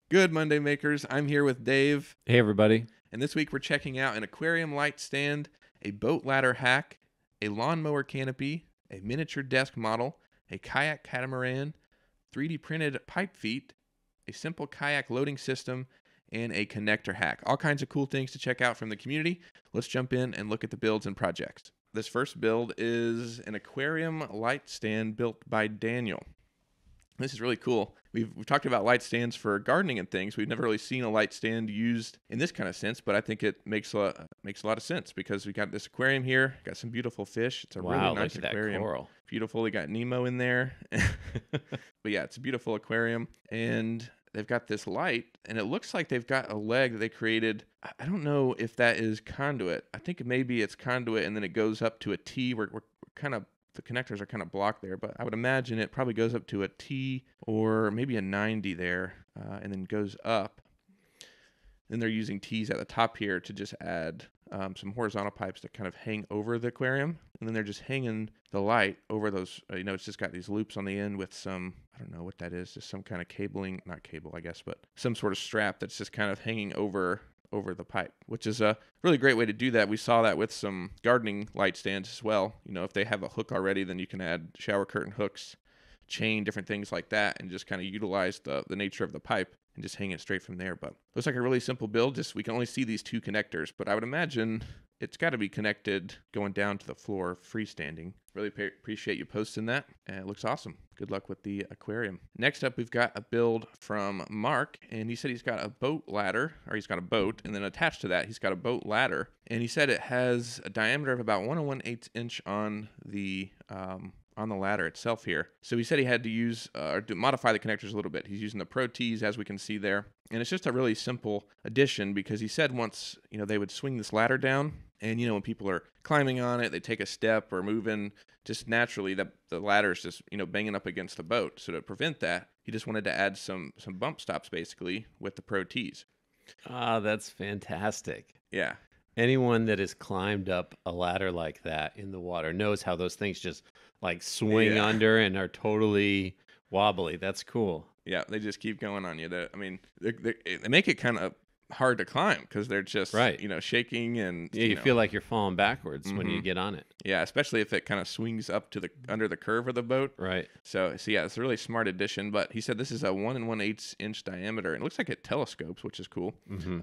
Good Monday Makers. I'm here with Dave, Hey, everybody. and this week we're checking out an aquarium light stand, a boat ladder hack, a lawnmower canopy, a miniature desk model, a kayak catamaran, 3D printed pipe feet, a simple kayak loading system, and a connector hack. All kinds of cool things to check out from the community. Let's jump in and look at the builds and projects. This first build is an aquarium light stand built by Daniel. This is really cool. We've talked about light stands for gardening and things. We've never really seen a light stand used in this kind of sense, but I think it makes a lot of sense because we got this aquarium here, got some beautiful fish. It's a really Wow, nice look at aquarium. that coral. Beautiful. They got Nemo in there. But yeah, it's a beautiful aquarium. And they've got this light, and it looks like they've got a leg that they created. I don't know if that is conduit. I think maybe it's conduit, and then it goes up to a T. We're kind of, the connectors are kind of blocked there, but I would imagine it probably goes up to a T or maybe a 90 there, and then goes up. Then they're using T's at the top here to just add some horizontal pipes that kind of hang over the aquarium, and then they're just hanging the light over those. It's just got these loops on the end with some, I don't know what that is, just some kind of cabling, not cable, I guess, but some sort of strap that's just kind of hanging over the pipe, which is a really great way to do that. We saw that with some gardening light stands as well. If they have a hook already, then you can add shower curtain hooks, chain, different things like that, and just kind of utilize the nature of the pipe and just hang it straight from there. But looks like a really simple build. Just we can only see these two connectors, but I would imagine it's got to be connected going down to the floor freestanding. Really appreciate you posting that, and it looks awesome. Good luck with the aquarium. Next up, we've got a build from Mark, and he said he's got a boat ladder, or he's got a boat, and then attached to that, he's got a boat ladder, and he said it has a diameter of about 1 1/8 inch on the ladder itself here. So he said he had to use or to modify the connectors a little bit. He's using the Pro T's, as we can see there, and it's just a really simple addition because he said once they would swing this ladder down, and when people are climbing on it, they take a step or moving, just naturally the ladder is just banging up against the boat. So to prevent that, he just wanted to add some bump stops basically with the Pro T's. Ah, that's fantastic. Yeah. Anyone that has climbed up a ladder like that in the water knows how those things just like swing under and are totally wobbly. That's cool. Yeah, they just keep going on you. They make it kind of hard to climb because they're just right. Shaking and yeah, you feel like you're falling backwards when you get on it. Yeah, especially if it kind of swings up to the under the curve of the boat. Right. So yeah, it's a really smart addition. But he said this is a 1 1/8 inch diameter, and it looks like it telescopes, which is cool.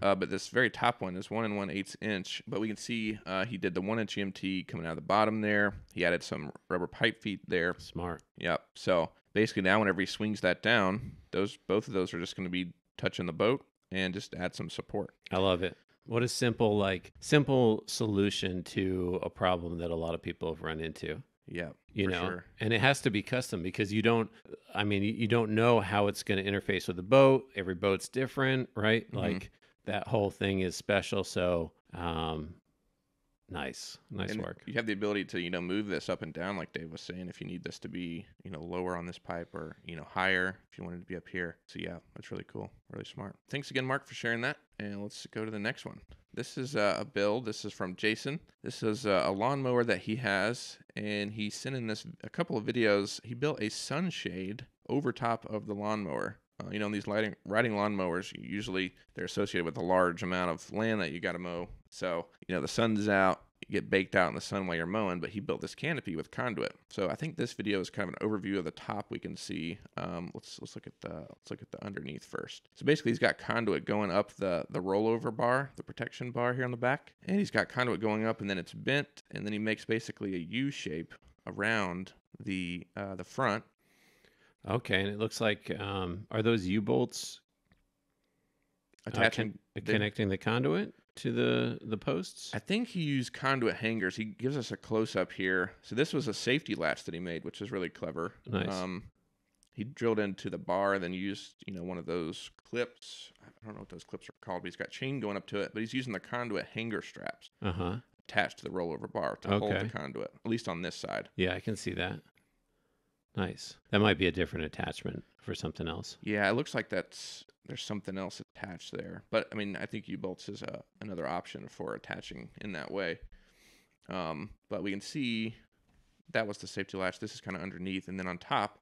But this very top one is 1 1/8 inch. But we can see he did the 1 inch EMT coming out of the bottom there. He added some rubber pipe feet there. Smart. Yep. So basically now whenever he swings that down, both of those are just going to be touching the boat and just add some support. I love it. What a simple solution to a problem that a lot of people have run into. Yeah, sure. And it has to be custom because you don't know how it's going to interface with the boat. Every boat's different, right? Like that whole thing is special. So, nice work. You have the ability to move this up and down, like Dave was saying, if you need this to be lower on this pipe or higher if you wanted to be up here. So yeah, that's really cool, really smart. Thanks again, Mark, for sharing that. And let's go to the next one. This is a build. This is from Jason. This is a lawnmower that he has, and he sent in a couple of videos. He built a sunshade over top of the lawnmower. In these riding lawnmowers, usually they're associated with a large amount of land that you got to mow. So, the sun's out, you get baked out in the sun while you're mowing, but he built this canopy with conduit. So I think this video is kind of an overview of the top we can see. Let's look at the underneath first. So basically he's got conduit going up the rollover bar, the protection bar here on the back, and he's got conduit going up and then it's bent, and then he makes basically a U shape around the front. Okay, and it looks like are those U-bolts connecting the conduit to the posts? I think he used conduit hangers. He gives us a close-up here. So this was a safety latch that he made, which is really clever. Nice. He drilled into the bar, then used one of those clips. I don't know what those clips are called, but he's got chain going up to it. But he's using the conduit hanger straps attached to the rollover bar to hold the conduit, at least on this side. Yeah, I can see that. Nice. That might be a different attachment for something else. Yeah, it looks like there's something else attached there. But, I think U-bolts is another option for attaching in that way. But we can see that was the safety latch. This is kind of underneath. And then on top,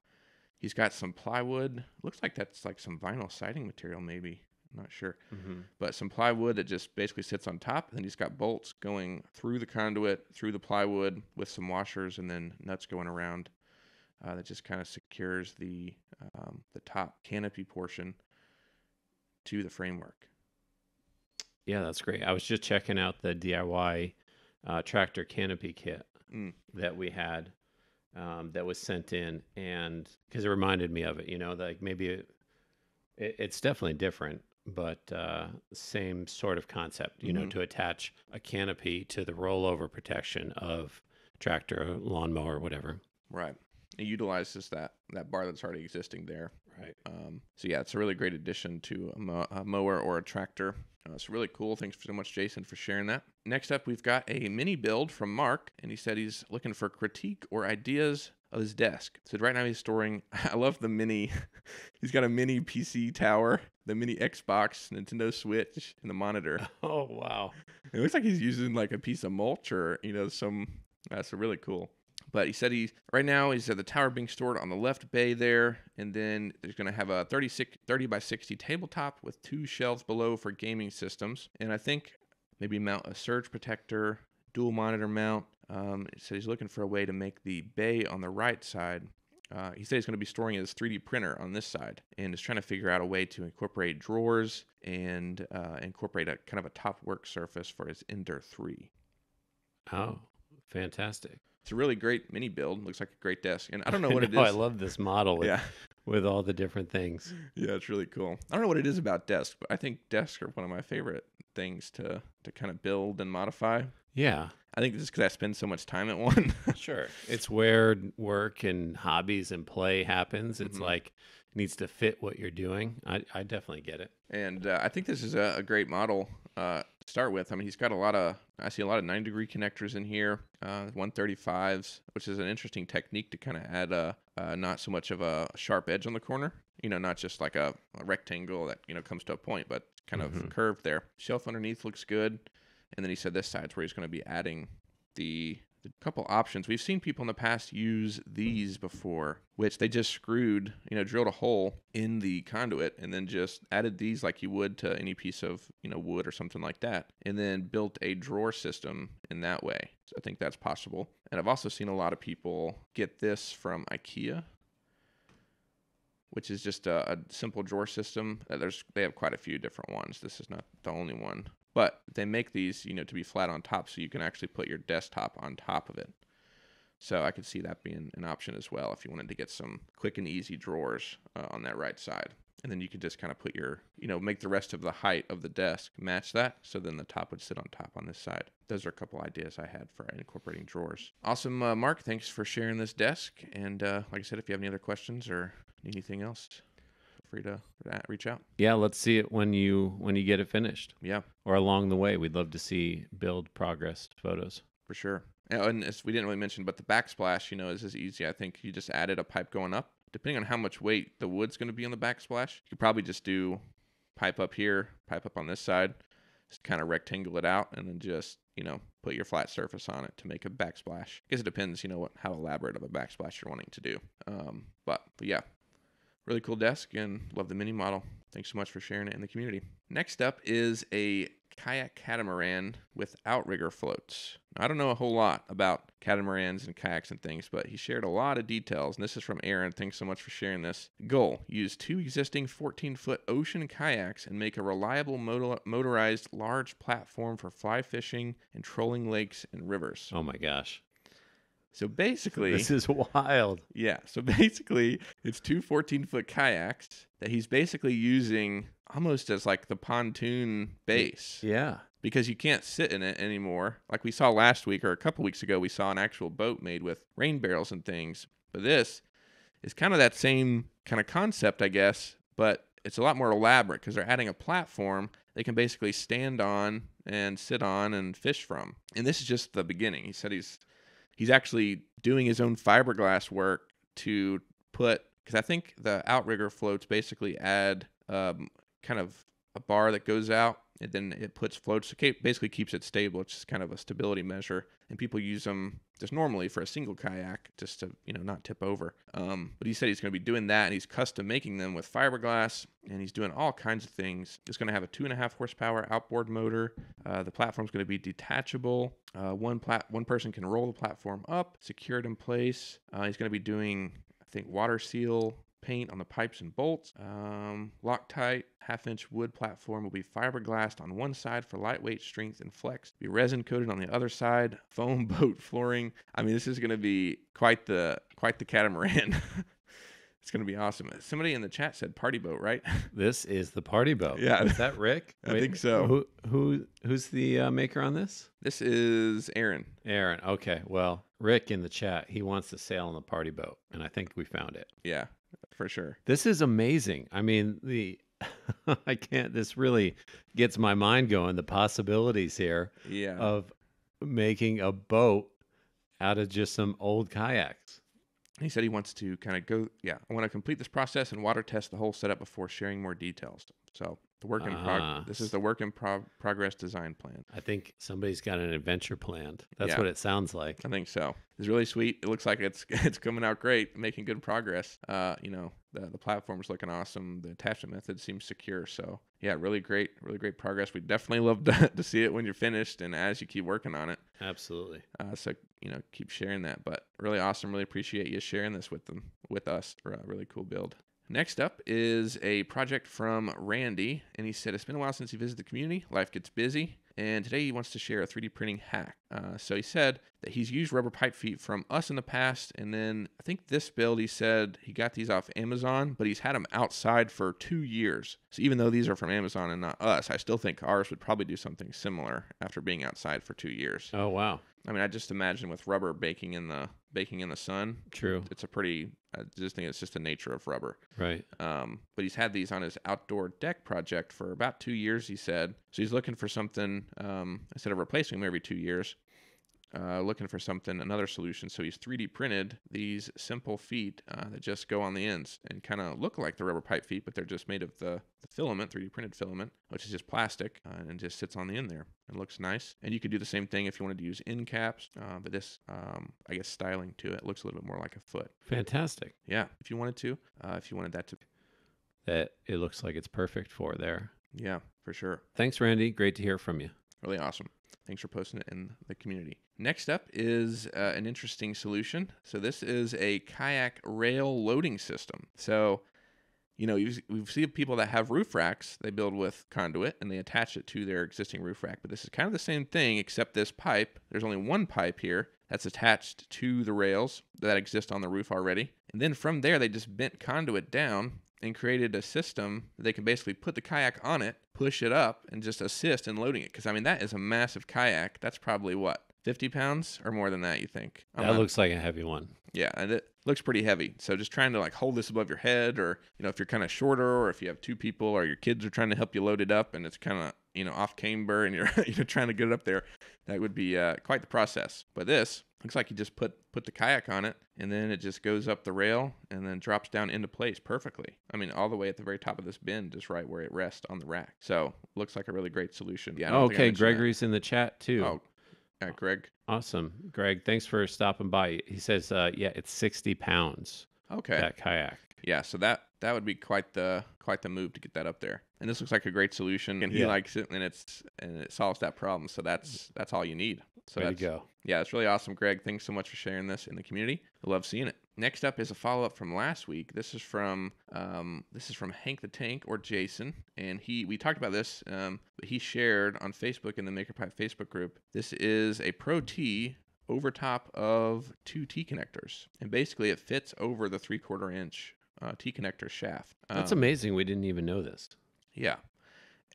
He's got some plywood. Looks like that's like some vinyl siding material, maybe. I'm not sure. But some plywood that just basically sits on top. And then he's got bolts going through the conduit, through the plywood with some washers, and then nuts going around that just kind of secures the top canopy portion to the framework. Yeah, that's great. I was just checking out the DIY tractor canopy kit that we had that was sent in, and because it reminded me of it, like maybe it's definitely different, but same sort of concept, to attach a canopy to the rollover protection of tractor, lawnmower, whatever. Right. It utilizes that bar that's already existing there. Right. So yeah, it's a really great addition to a mower or a tractor. It's really cool. Thanks so much, Jason, for sharing that. Next up, we've got a mini build from Mark, and he said he's looking for critique or ideas of his desk. So right now he's storing, I love the mini, he's got a mini PC tower, the mini Xbox, Nintendo Switch, and the monitor. Oh, wow. It looks like he's using like a piece of mulch or, that's really cool. But he said right now he's at the tower being stored on the left bay there, and then there's going to have a 30 by 60 tabletop with 2 shelves below for gaming systems, and I think maybe mount a surge protector, dual monitor mount. He said he's looking for a way to make the bay on the right side. He said he's going to be storing his 3D printer on this side, and is trying to figure out a way to incorporate drawers and incorporate a kind of a top work surface for his Ender 3. Oh, fantastic. It's a really great mini build. Looks like a great desk. And I don't know what it is. I love this model with all the different things. Yeah, it's really cool. I don't know what it is about desks, but I think desks are one of my favorite things to kind of build and modify. Yeah. I think this is because I spend so much time at one. Sure. It's where work and hobbies and play happens. It's like it needs to fit what you're doing. I definitely get it. And I think this is a great model to start with. I mean, he's got I see a lot of 9-degree connectors in here, 135s, which is an interesting technique to kind of add not so much of a sharp edge on the corner, not just like a rectangle that, comes to a point, but kind of curved there. Shelf underneath looks good. And then he said this side's where he's going to be adding the couple options. We've seen people in the past use these before, which they just screwed, drilled a hole in the conduit and then just added these like you would to any piece of, wood or something like that, and then built a drawer system in that way. So I think that's possible. And I've also seen a lot of people get this from IKEA, which is just a simple drawer system. They have quite a few different ones. This is not the only one. But they make these, to be flat on top, so you can actually put your desktop on top of it. So I could see that being an option as well if you wanted to get some quick and easy drawers on that right side. And then you could just kind of put your, make the rest of the height of the desk match that. So then the top would sit on top on this side. Those are a couple ideas I had for incorporating drawers. Awesome, Mark. Thanks for sharing this desk. And like I said, if you have any other questions or need anything else, free to reach out. Yeah, let's see it when you get it finished. Yeah. Or along the way. We'd love to see build progress photos. For sure. And as we didn't really mention, but the backsplash, is as easy. I think you just added a pipe going up. Depending on how much weight the wood's going to be on the backsplash, you could probably just do pipe up here, pipe up on this side, just kind of rectangle it out, and then just, put your flat surface on it to make a backsplash. I guess it depends, how elaborate of a backsplash you're wanting to do. But yeah. Really cool desk, and love the mini model. Thanks so much for sharing it in the community. Next up is a Kayak Catamaran with outrigger floats. Now, I don't know a whole lot about catamarans and kayaks and things, but he shared a lot of details, and this is from Aaron. Thanks so much for sharing this. Goal: use 2 existing 14-foot ocean kayaks and make a reliable motorized large platform for fly fishing and trolling lakes and rivers. Oh my gosh. So basically, this is wild. Yeah. So basically, it's 2 14-foot kayaks that he's basically using almost as like the pontoon base. Yeah. Because you can't sit in it anymore. Like we saw last week or a couple weeks ago, we saw an actual boat made with rain barrels and things. But this is kind of that same kind of concept, I guess, but it's a lot more elaborate because they're adding a platform they can basically stand on and sit on and fish from. And this is just the beginning. He said he's actually doing his own fiberglass work to put, because I think the outrigger floats basically add kind of a bar that goes out and then it puts floats. So basically keeps it stable. It's just kind of a stability measure, and people use them just normally for a single kayak just to not tip over. But he said he's going to be doing that, and he's custom making them with fiberglass, and he's doing all kinds of things. It's going to have a 2.5 horsepower outboard motor. The platform's going to be detachable. One person can roll the platform up, secure it in place. He's going to be doing, I think, water seal paint on the pipes and bolts. Loctite 1/2-inch wood platform will be fiberglassed on one side for lightweight, strength, and flex. Be resin coated on the other side. Foam boat flooring. I mean, this is going to be quite the catamaran. It's going to be awesome. Somebody in the chat said party boat, right? This is the party boat. Yeah. Is that Rick? I think so. Who's the maker on this? This is Aaron. Aaron. Okay. Well, Rick in the chat, he wants to sail on the party boat, and I think we found it. Yeah, for sure. This is amazing. I mean, this really gets my mind going, the possibilities here of making a boat out of just some old kayaks. He said he wants to kind of go, I want to complete this process and water test the whole setup before sharing more details. So this is the work in progress design plan. I think somebody's got an adventure planned. That's what it sounds like. I think so. It's really sweet. It looks like it's coming out great, making good progress. The platform's looking awesome. The attachment method seems secure. So yeah, really great progress. We'd definitely love to see it when you're finished and as you keep working on it. Absolutely. So keep sharing that. But really awesome. Really appreciate you sharing this with us. Really cool build. Next up is a project from Randy, and he said it's been a while since he visited the community. Life gets busy, and today he wants to share a 3D printing hack. So he said that he's used rubber pipe feet from us in the past, and then I think this build, he said he got these off Amazon, but he's had them outside for 2 years. So even though these are from Amazon and not us, I still think ours would probably do something similar after being outside for 2 years. Oh, wow. I mean, I just imagine with rubber baking in the sun. True. It's I just think it's just the nature of rubber. Right. But he's had these on his outdoor deck project for about 2 years, he said. So he's looking for something, instead of replacing them every 2 years, looking for another solution. So he's 3D printed these simple feet that just go on the ends and kind of look like the rubber pipe feet, but they're just made of the filament, 3D printed filament, which is just plastic and just sits on the end there. It looks nice. And you could do the same thing if you wanted to use end caps, but this, I guess, styling to it looks a little bit more like a foot. Fantastic. Yeah, if you wanted to, if you wanted that to. That it looks like it's perfect for there. Yeah, for sure. Thanks, Randy. Great to hear from you. Really awesome. Thanks for posting it in the community. Next up is an interesting solution. So this is a kayak rail loading system. So, we've seen people that have roof racks. They build with conduit and they attach it to their existing roof rack. But this is kind of the same thing, except this pipe, there's only one pipe here that's attached to the rails that exist on the roof already. And then from there, they just bent conduit down and created a system that they can basically put the kayak on it, push it up, and just assist in loading it. Because, that is a massive kayak. That's probably, 50 pounds or more than that, you think? That looks like a heavy one. Yeah, and it looks pretty heavy. So just trying to, hold this above your head, or, if you're kind of shorter, or if you have 2 people, or your kids are trying to help you load it up, and it's kind of, off camber, and you're trying to get it up there, that would be quite the process. But this looks like you just put the kayak on it, and then it just goes up the rail and then drops down into place perfectly. All the way at the very top of this bin, just right where it rests on the rack. So looks like a really great solution. Yeah. Okay, Gregory's in the chat too. Oh, Greg. Awesome, Greg. Thanks for stopping by. He says, it's 60 pounds. Okay. That kayak. Yeah, so that would be quite the move to get that up there. And this looks like a great solution, and he likes it, and it solves that problem. So that's all you need. So Way to go. Yeah, it's really awesome, Greg. Thanks so much for sharing this in the community. I love seeing it. Next up is a follow-up from last week. This is from Hank the Tank, or Jason, and we talked about this, but he shared on Facebook in the MakerPipe Facebook group. This is a Pro T over top of 2 T connectors, and basically it fits over the 3/4 inch T connector shaft. That's amazing. We didn't even know this. Yeah,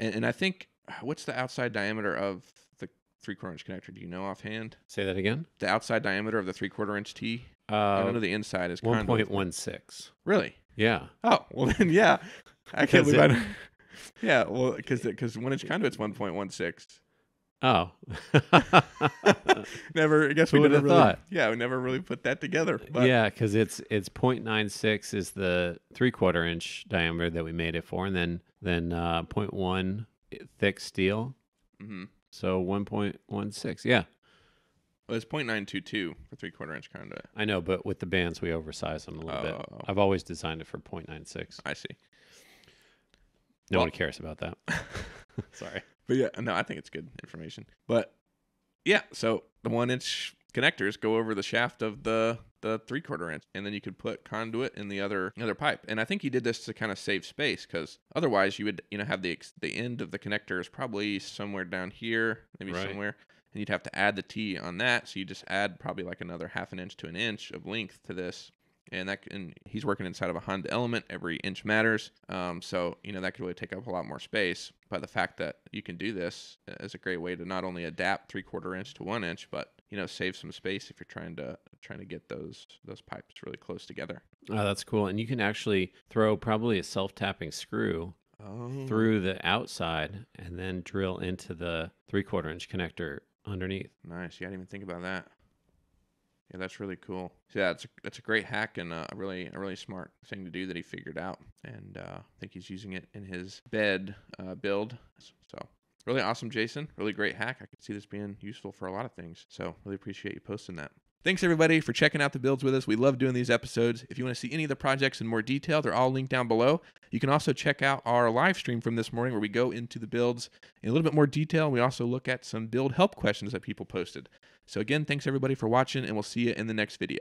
and I think, what's the outside diameter of the 3/4 inch connector? Do you know offhand? Say that again. The outside diameter of the 3/4 inch T. I don't know the inside is 1.16. Really? Yeah. Oh, well then, yeah. I can't believe I. Yeah, well, because 1 inch conduit's 1.16. Oh. Never. I guess we would never have thought. Yeah, we never really put that together. But. Yeah, because it's 0.96 is the 3/4 inch diameter that we made it for, and then 0.1 thick steel. Mm-hmm. So 1.16. Yeah. Well, it's 0.922 for 3/4 inch conduit. I know, but with the bands, we oversize them a little bit. Oh. I've always designed it for 0.96. I see. No one cares about that. Sorry. But yeah, no, I think it's good information. But yeah, so the 1-inch connectors go over the shaft of the 3/4 inch, and then you could put conduit in the other pipe. And I think he did this to kind of save space, because otherwise you would have the end of the connector is probably somewhere down here, maybe somewhere, and you'd have to add the T on that. So you just add probably like another 1/2 inch to an inch of length to this. And he's working inside of a Honda Element. Every inch matters. So that could really take up a lot more space. But the fact that you can do this is a great way to not only adapt 3/4 inch to 1 inch, but save some space if you're trying to get those pipes really close together. Oh, that's cool. And you can actually throw probably a self-tapping screw through the outside and then drill into the 3/4 inch connector underneath. Nice. Yeah, I didn't even think about that. Yeah, that's really cool. So yeah, that's a great hack and a really smart thing to do that he figured out. And I think he's using it in his bed build. So really awesome, Jason. Really great hack. I could see this being useful for a lot of things. So really appreciate you posting that. Thanks, everybody, for checking out the builds with us. We love doing these episodes. If you want to see any of the projects in more detail, they're all linked down below. You can also check out our live stream from this morning where we go into the builds in a little bit more detail. We also look at some build help questions that people posted. So again, thanks, everybody, for watching, and we'll see you in the next video.